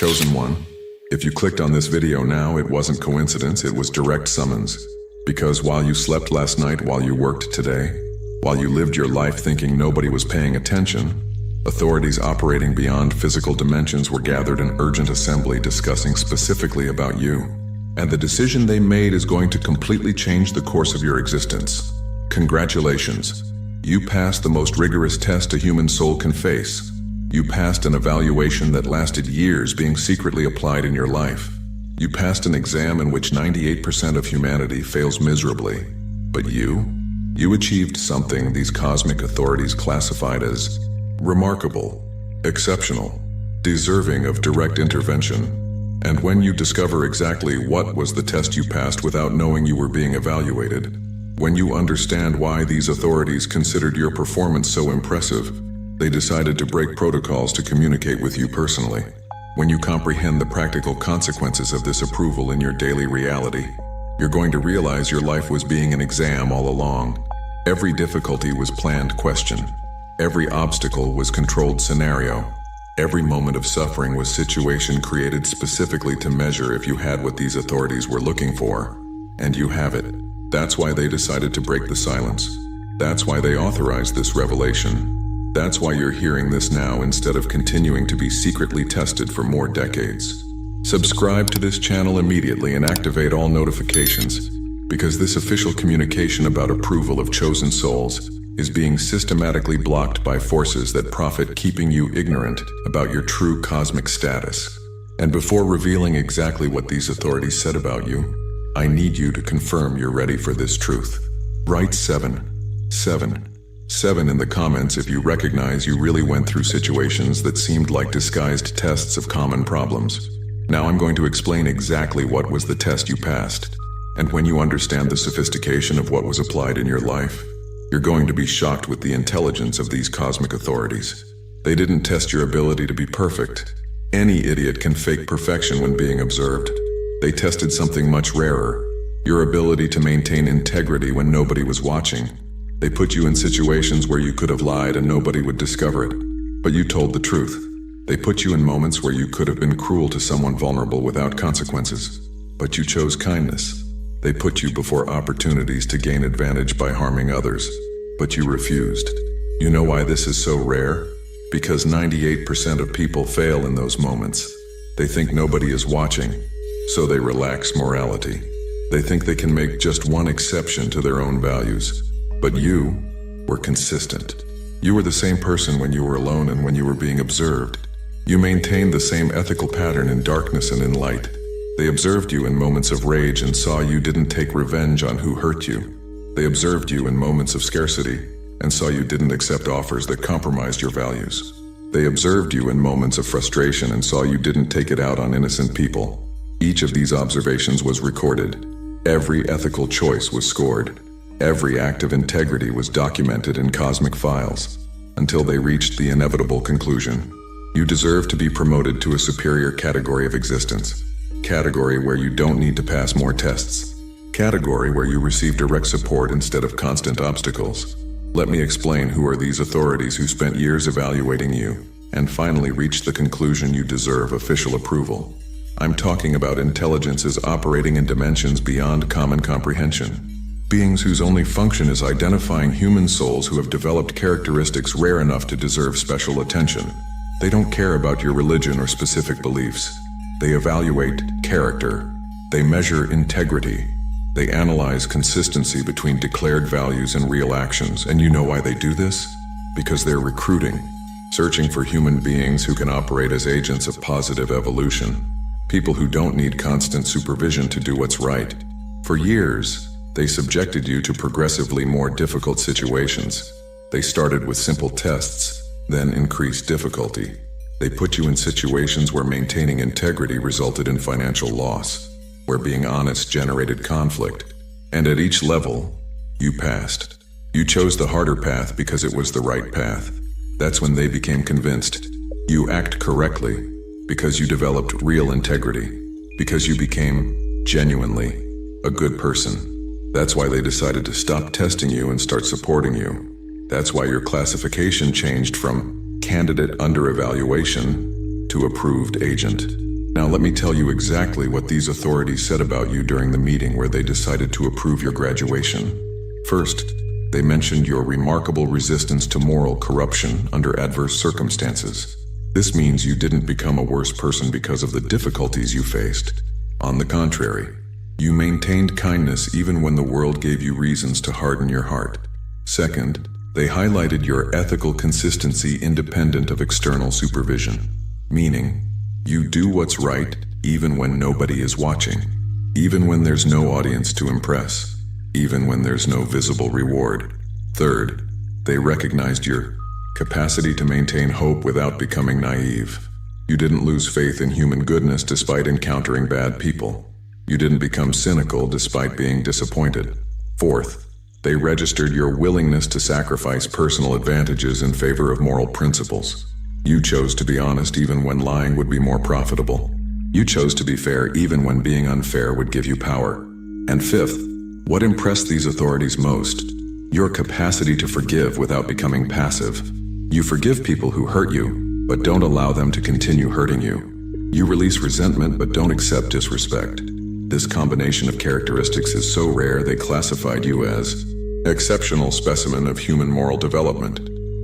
Chosen one. If you clicked on this video now, it wasn't coincidence, it was direct summons. Because while you slept last night, while you worked today, while you lived your life thinking nobody was paying attention, authorities operating beyond physical dimensions were gathered in urgent assembly discussing specifically about you. And the decision they made is going to completely change the course of your existence. Congratulations. You passed the most rigorous test a human soul can face. You passed an evaluation that lasted years being secretly applied in your life. You passed an exam in which 98% of humanity fails miserably. But you achieved something these cosmic authorities classified as remarkable, exceptional, deserving of direct intervention. And when you discover exactly what was the test you passed without knowing you were being evaluated, when you understand why these authorities considered your performance so impressive, they decided to break protocols to communicate with you personally. When you comprehend the practical consequences of this approval in your daily reality, you're going to realize your life was being an exam all along. Every difficulty was planned question. Every obstacle was controlled scenario. Every moment of suffering was situation created specifically to measure if you had what these authorities were looking for. And you have it. That's why they decided to break the silence. That's why they authorized this revelation. That's why you're hearing this now instead of continuing to be secretly tested for more decades. Subscribe to this channel immediately and activate all notifications, because this official communication about approval of chosen souls is being systematically blocked by forces that profit keeping you ignorant about your true cosmic status. And before revealing exactly what these authorities said about you, I need you to confirm you're ready for this truth. Write 7 in the comments if you recognize you really went through situations that seemed like disguised tests of common problems. Now I'm going to explain exactly what was the test you passed. And when you understand the sophistication of what was applied in your life, you're going to be shocked with the intelligence of these cosmic authorities. They didn't test your ability to be perfect. Any idiot can fake perfection when being observed. They tested something much rarer, your ability to maintain integrity when nobody was watching. They put you in situations where you could have lied and nobody would discover it, but you told the truth. They put you in moments where you could have been cruel to someone vulnerable without consequences, but you chose kindness. They put you before opportunities to gain advantage by harming others, but you refused. You know why this is so rare? Because 98% of people fail in those moments. They think nobody is watching, so they relax morality. They think they can make just one exception to their own values. But you were consistent. You were the same person when you were alone and when you were being observed. You maintained the same ethical pattern in darkness and in light. They observed you in moments of rage and saw you didn't take revenge on who hurt you. They observed you in moments of scarcity and saw you didn't accept offers that compromised your values. They observed you in moments of frustration and saw you didn't take it out on innocent people. Each of these observations was recorded. Every ethical choice was scored. Every act of integrity was documented in cosmic files, until they reached the inevitable conclusion. You deserve to be promoted to a superior category of existence. Category where you don't need to pass more tests. Category where you receive direct support instead of constant obstacles. Let me explain who are these authorities who spent years evaluating you, and finally reached the conclusion you deserve official approval. I'm talking about intelligences operating in dimensions beyond common comprehension. Beings whose only function is identifying human souls who have developed characteristics rare enough to deserve special attention. They don't care about your religion or specific beliefs. They evaluate character. They measure integrity. They analyze consistency between declared values and real actions. And you know why they do this? Because they're recruiting, searching for human beings who can operate as agents of positive evolution. People who don't need constant supervision to do what's right. For years, they subjected you to progressively more difficult situations. They started with simple tests, then increased difficulty. They put you in situations where maintaining integrity resulted in financial loss, where being honest generated conflict. And at each level, you passed. You chose the harder path because it was the right path. That's when they became convinced. You act correctly because you developed real integrity, because you became genuinely a good person. That's why they decided to stop testing you and start supporting you. That's why your classification changed from candidate under evaluation to approved agent. Now let me tell you exactly what these authorities said about you during the meeting where they decided to approve your graduation. First, they mentioned your remarkable resistance to moral corruption under adverse circumstances. This means you didn't become a worse person because of the difficulties you faced. On the contrary, you maintained kindness even when the world gave you reasons to harden your heart. Second, they highlighted your ethical consistency independent of external supervision, meaning you do what's right even when nobody is watching, even when there's no audience to impress, even when there's no visible reward. Third, they recognized your capacity to maintain hope without becoming naive. You didn't lose faith in human goodness despite encountering bad people. You didn't become cynical despite being disappointed. Fourth, they registered your willingness to sacrifice personal advantages in favor of moral principles. You chose to be honest even when lying would be more profitable. You chose to be fair even when being unfair would give you power. And fifth, what impressed these authorities most? Your capacity to forgive without becoming passive. You forgive people who hurt you, but don't allow them to continue hurting you. You release resentment but don't accept disrespect. This combination of characteristics is so rare they classified you as exceptional specimen of human moral development.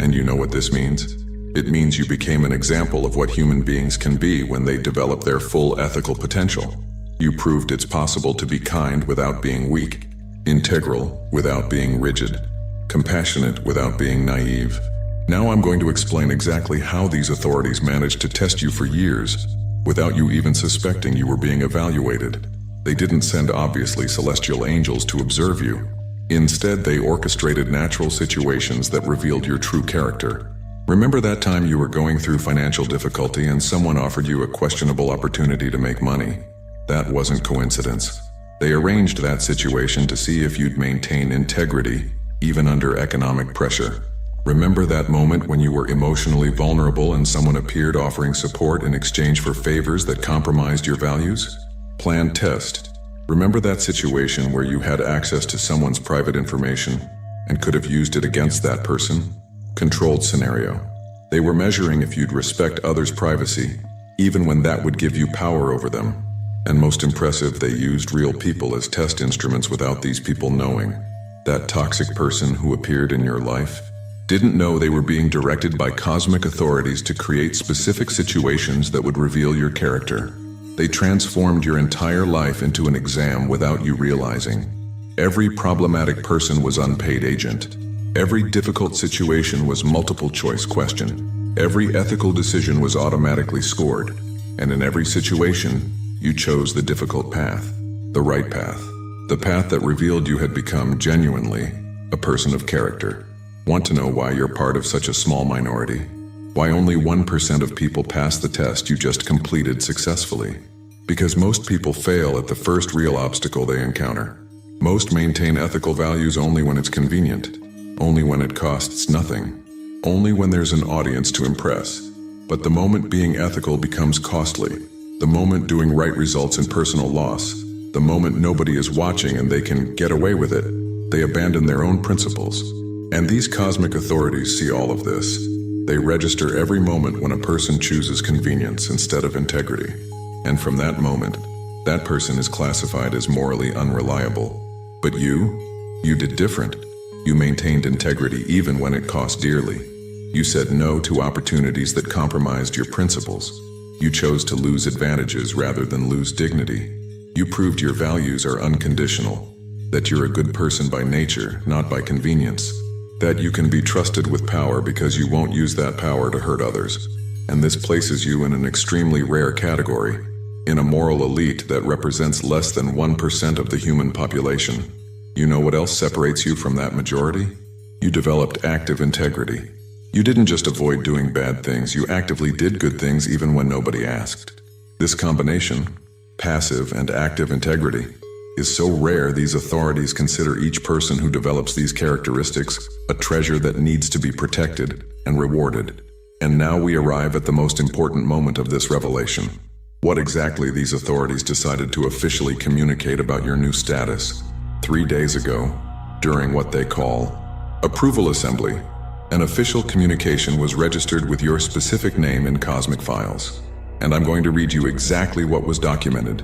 And you know what this means? It means you became an example of what human beings can be when they develop their full ethical potential. You proved it's possible to be kind without being weak, integral without being rigid, compassionate without being naive. Now I'm going to explain exactly how these authorities managed to test you for years without you even suspecting you were being evaluated. They didn't send obviously celestial angels to observe you. Instead, they orchestrated natural situations that revealed your true character. Remember that time you were going through financial difficulty and someone offered you a questionable opportunity to make money? That wasn't coincidence. They arranged that situation to see if you'd maintain integrity, even under economic pressure. Remember that moment when you were emotionally vulnerable and someone appeared offering support in exchange for favors that compromised your values? Planned test. Remember that situation where you had access to someone's private information and could have used it against that person? Controlled scenario. They were measuring if you'd respect others' privacy, even when that would give you power over them. And most impressive, they used real people as test instruments without these people knowing. That toxic person who appeared in your life didn't know they were being directed by cosmic authorities to create specific situations that would reveal your character. They transformed your entire life into an exam without you realizing. Every problematic person was unpaid agent. Every difficult situation was multiple choice question. Every ethical decision was automatically scored. And in every situation, you chose the difficult path, the right path, the path that revealed you had become genuinely a person of character. Want to know why you're part of such a small minority? Why only 1% of people pass the test you just completed successfully? Because most people fail at the first real obstacle they encounter. Most maintain ethical values only when it's convenient, only when it costs nothing, only when there's an audience to impress. But the moment being ethical becomes costly, the moment doing right results in personal loss, the moment nobody is watching and they can get away with it, they abandon their own principles. And these cosmic authorities see all of this. They register every moment when a person chooses convenience instead of integrity. And from that moment, that person is classified as morally unreliable. But you did different. You maintained integrity even when it cost dearly. You said no to opportunities that compromised your principles. You chose to lose advantages rather than lose dignity. You proved your values are unconditional, that you're a good person by nature, not by convenience, that you can be trusted with power because you won't use that power to hurt others. And this places you in an extremely rare category, in a moral elite that represents less than 1% of the human population. You know what else separates you from that majority? You developed active integrity. You didn't just avoid doing bad things, you actively did good things even when nobody asked. This combination, passive and active integrity, is so rare these authorities consider each person who develops these characteristics a treasure that needs to be protected and rewarded. And now we arrive at the most important moment of this revelation. What exactly these authorities decided to officially communicate about your new status 3 days ago, during what they call Approval Assembly. An official communication was registered with your specific name in cosmic files. and I'm going to read you exactly what was documented.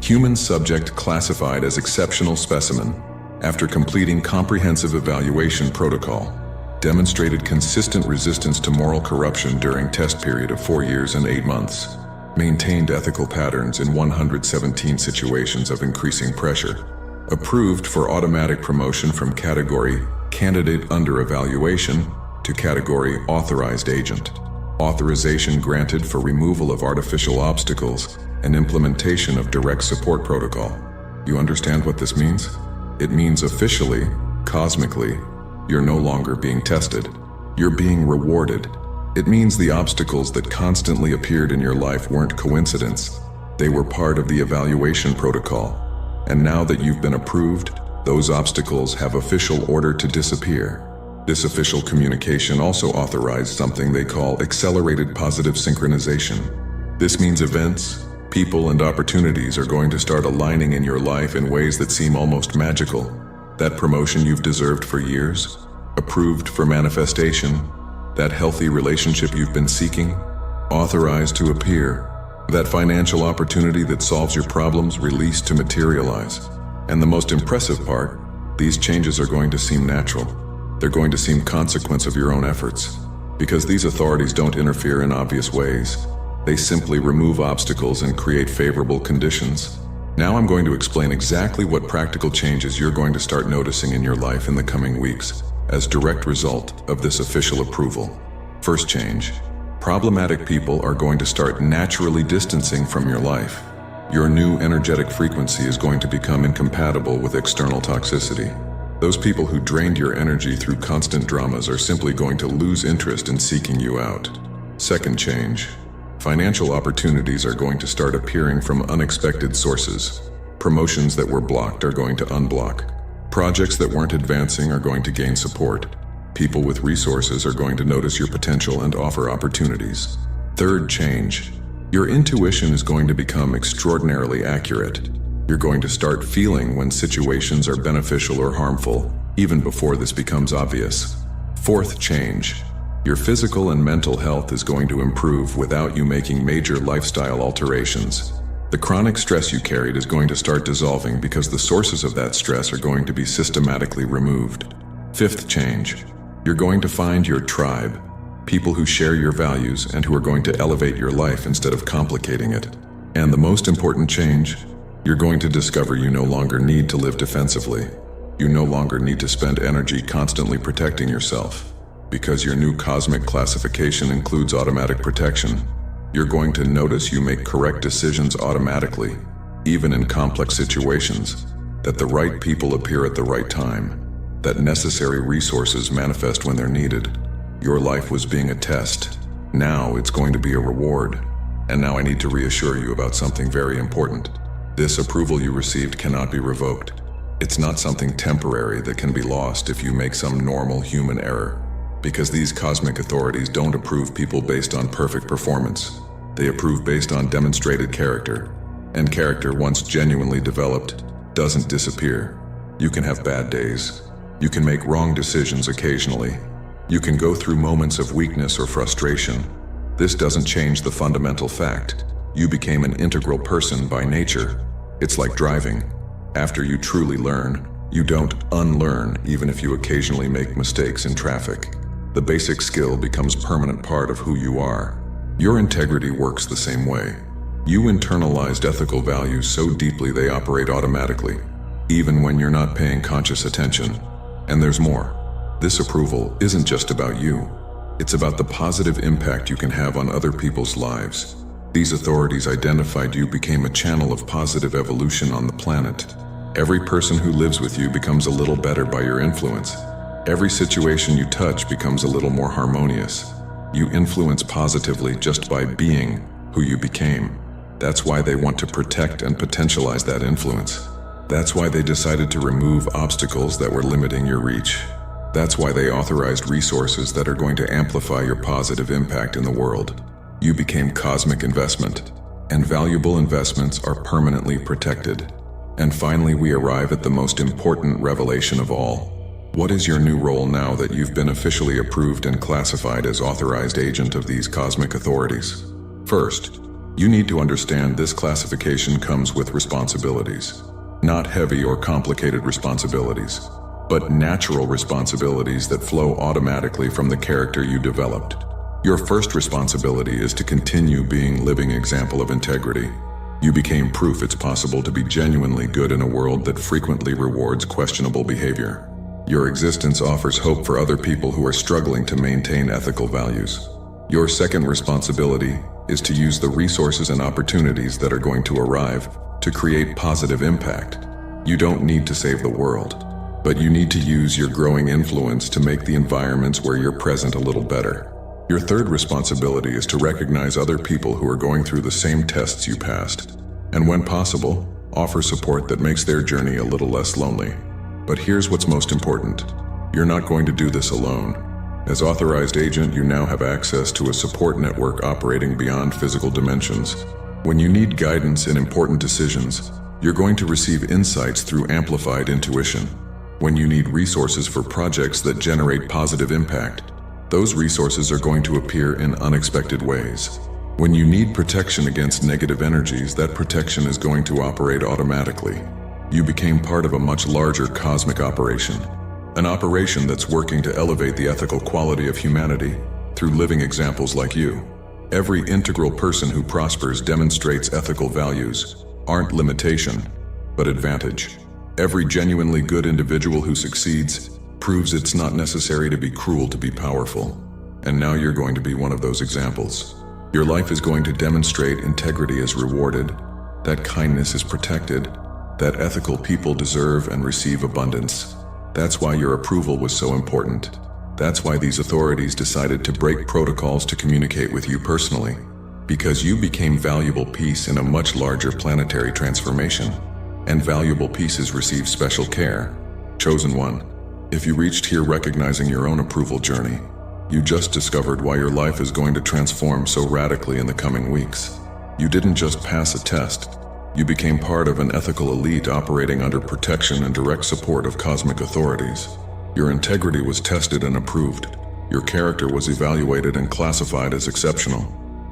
Human subject classified as exceptional specimen after completing comprehensive evaluation protocol. Demonstrated consistent resistance to moral corruption during test period of 4 years and 8 months. Maintained ethical patterns in 117 situations of increasing pressure. Approved for automatic promotion from category candidate under evaluation to category authorized agent. Authorization granted for removal of artificial obstacles and implementation of direct support protocol. You understand what this means? It means officially, cosmically, you're no longer being tested. You're being rewarded. It means the obstacles that constantly appeared in your life weren't coincidence. They were part of the evaluation protocol. And now that you've been approved, those obstacles have official order to disappear. This official communication also authorized something they call accelerated positive synchronization. This means events, people, and opportunities are going to start aligning in your life in ways that seem almost magical. That promotion you've deserved for years, approved for manifestation, that healthy relationship you've been seeking, authorized to appear, that financial opportunity that solves your problems released to materialize. And the most impressive part, these changes are going to seem natural. They're going to seem consequence of your own efforts, because these authorities don't interfere in obvious ways. They simply remove obstacles and create favorable conditions. Now I'm going to explain exactly what practical changes you're going to start noticing in your life in the coming weeks as direct result of this official approval. First change. Problematic people are going to start naturally distancing from your life. Your new energetic frequency is going to become incompatible with external toxicity. Those people who drained your energy through constant dramas are simply going to lose interest in seeking you out. Second change. Financial opportunities are going to start appearing from unexpected sources. Promotions that were blocked are going to unblock. Projects that weren't advancing are going to gain support. People with resources are going to notice your potential and offer opportunities. Third change. Your intuition is going to become extraordinarily accurate. You're going to start feeling when situations are beneficial or harmful, even before this becomes obvious. Fourth change. Your physical and mental health is going to improve without you making major lifestyle alterations. The chronic stress you carried is going to start dissolving because the sources of that stress are going to be systematically removed. Fifth change. You're going to find your tribe, people who share your values and who are going to elevate your life instead of complicating it. And the most important change, you're going to discover you no longer need to live defensively. You no longer need to spend energy constantly protecting yourself. Because your new cosmic classification includes automatic protection, you're going to notice you make correct decisions automatically, even in complex situations, that the right people appear at the right time, that necessary resources manifest when they're needed. Your life was being a test. Now it's going to be a reward. And now I need to reassure you about something very important. This approval you received cannot be revoked. It's not something temporary that can be lost if you make some normal human error. Because these cosmic authorities don't approve people based on perfect performance. They approve based on demonstrated character. And character, once genuinely developed, doesn't disappear. You can have bad days. You can make wrong decisions occasionally. You can go through moments of weakness or frustration. This doesn't change the fundamental fact. You became an integral person by nature. It's like driving. After you truly learn, you don't unlearn even if you occasionally make mistakes in traffic. The basic skill becomes a permanent part of who you are. Your integrity works the same way. You internalized ethical values so deeply they operate automatically, even when you're not paying conscious attention. And there's more. This approval isn't just about you. It's about the positive impact you can have on other people's lives. These authorities identified you became a channel of positive evolution on the planet. Every person who lives with you becomes a little better by your influence. Every situation you touch becomes a little more harmonious. You influence positively just by being who you became. That's why they want to protect and potentialize that influence. That's why they decided to remove obstacles that were limiting your reach. That's why they authorized resources that are going to amplify your positive impact in the world. You became cosmic investment, and valuable investments are permanently protected. And finally, we arrive at the most important revelation of all. What is your new role now that you've been officially approved and classified as authorized agent of these cosmic authorities? First, You need to understand this classification comes with responsibilities. Not heavy or complicated responsibilities, but natural responsibilities that flow automatically from the character you developed. Your first responsibility is to continue being a living example of integrity. You became proof it's possible to be genuinely good in a world that frequently rewards questionable behavior. Your existence offers hope for other people who are struggling to maintain ethical values. Your second responsibility is to use the resources and opportunities that are going to arrive to create positive impact. You don't need to save the world, but you need to use your growing influence to make the environments where you're present a little better. Your third responsibility is to recognize other people who are going through the same tests you passed, and when possible, offer support that makes their journey a little less lonely. But here's what's most important. You're not going to do this alone. As authorized agent, you now have access to a support network operating beyond physical dimensions. When you need guidance in important decisions, you're going to receive insights through amplified intuition. When you need resources for projects that generate positive impact, those resources are going to appear in unexpected ways. When you need protection against negative energies, that protection is going to operate automatically. You became part of a much larger cosmic operation. An operation that's working to elevate the ethical quality of humanity through living examples like you. Every integral person who prospers demonstrates ethical values, aren't limitation, but advantage. Every genuinely good individual who succeeds proves it's not necessary to be cruel to be powerful. And now you're going to be one of those examples. Your life is going to demonstrate integrity is rewarded, that kindness is protected, that ethical people deserve and receive abundance. That's why your approval was so important. That's why these authorities decided to break protocols to communicate with you personally, because you became valuable piece in a much larger planetary transformation. And valuable pieces receive special care. Chosen one. If you reached here recognizing your own approval journey, you just discovered why your life is going to transform so radically in the coming weeks. You didn't just pass a test. You became part of an ethical elite operating under protection and direct support of cosmic authorities. Your integrity was tested and approved. Your character was evaluated and classified as exceptional.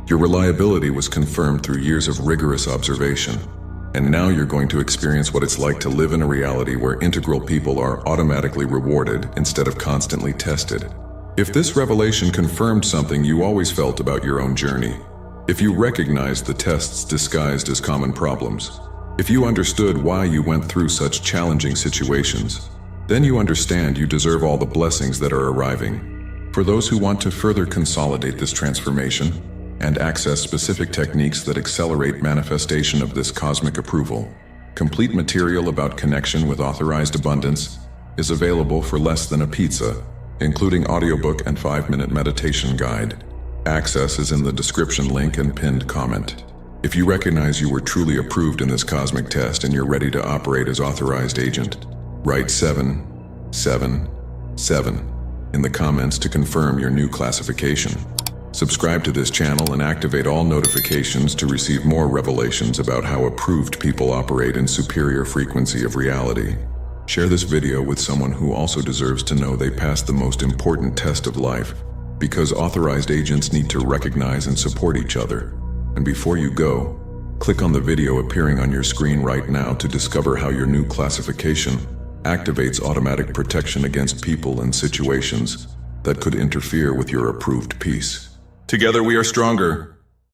Your reliability was confirmed through years of rigorous observation. And now you're going to experience what it's like to live in a reality where integral people are automatically rewarded instead of constantly tested. If this revelation confirmed something you always felt about your own journey, if you recognized the tests disguised as common problems, if you understood why you went through such challenging situations, then you understand you deserve all the blessings that are arriving. For those who want to further consolidate this transformation and access specific techniques that accelerate manifestation of this cosmic approval, complete material about connection with authorized abundance is available for less than a pizza, including audiobook and 5-minute meditation guide. Access is in the description link and pinned comment. If you recognize you were truly approved in this cosmic test and you're ready to operate as authorized agent, write 777 in the comments to confirm your new classification. Subscribe to this channel and activate all notifications to receive more revelations about how approved people operate in superior frequency of reality. Share this video with someone who also deserves to know they passed the most important test of life, because authorized agents need to recognize and support each other. And before you go, click on the video appearing on your screen right now to discover how your new classification activates automatic protection against people and situations that could interfere with your approved peace. Together we are stronger.